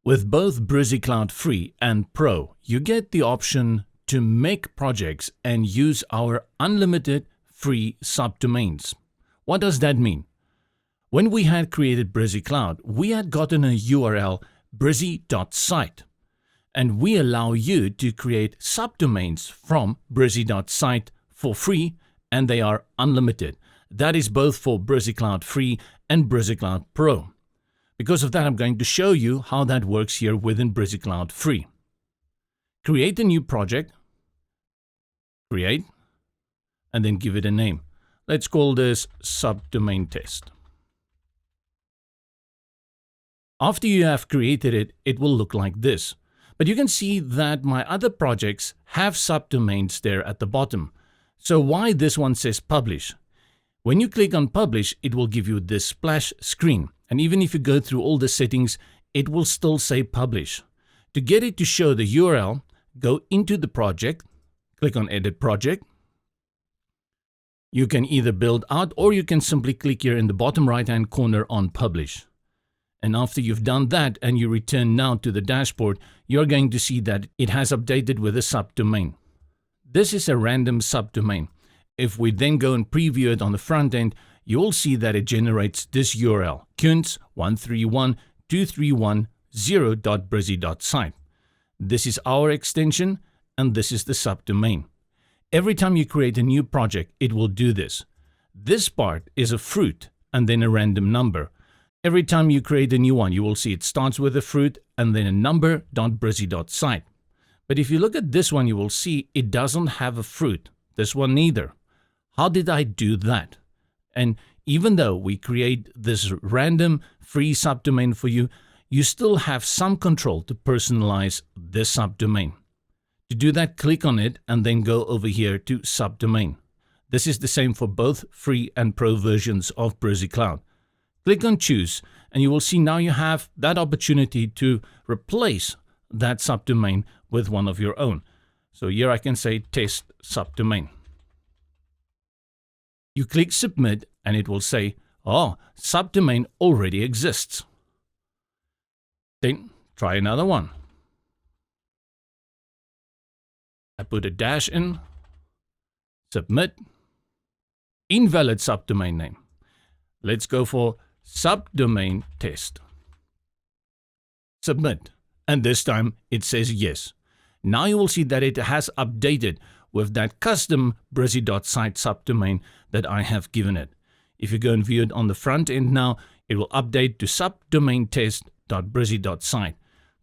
With both Brizy Cloud Free and Pro, you get the option to make projects and use our unlimited free subdomains. What does that mean? When we had created Brizy Cloud, we had gotten a URL brizy.site, and we allow you to create subdomains from brizy.site for free, and they are unlimited. That is both for Brizy Cloud Free and Brizy Cloud Pro. Because of that, I'm going to show you how that works here within Brizy Cloud Free. Create a new project, create, and then give it a name. Let's call this subdomain test. After you have created it, it will look like this. But you can see that my other projects have subdomains there at the bottom. So why this one says publish? When you click on publish, it will give you this splash screen. And even if you go through all the settings, it will still say publish. To get it to show the URL, go into the project, click on edit project. You can either build out or you can simply click here in the bottom right hand corner on publish. And after you've done that and you return now to the dashboard, you're going to see that it has updated with a subdomain. This is a random subdomain. If we then go and preview it on the front end, you'll see that it generates this URL, kunz131231.brizy.site. This is our extension and this is the subdomain. Every time you create a new project, it will do this. This part is a fruit and then a random number. Every time you create a new one, you will see it starts with a fruit and then a number.brizy.site. But if you look at this one, you will see it doesn't have a fruit. This one neither. How did I do that? And even though we create this random free subdomain for you, you still have some control to personalize this subdomain. To do that, click on it and then go over here to subdomain. This is the same for both free and pro versions of Brizy Cloud. Click on choose and you will see now you have that opportunity to replace that subdomain with one of your own. So here I can say test subdomain. You click submit and it will say, oh, subdomain already exists. Then try another one. I put a dash in, submit, invalid subdomain name. Let's go for subdomain test. Submit, and this time it says yes. Now you will see that it has updated with that custom brizy.site subdomain that I have given it. If you go and view it on the front end now, it will update to subdomaintest.brizy.site.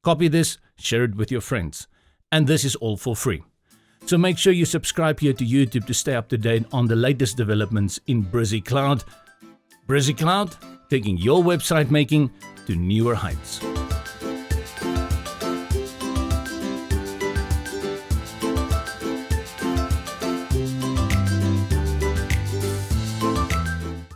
Copy this, share it with your friends. And this is all for free. So make sure you subscribe here to YouTube to stay up to date on the latest developments in Brizy Cloud. Brizy Cloud, taking your website making to newer heights.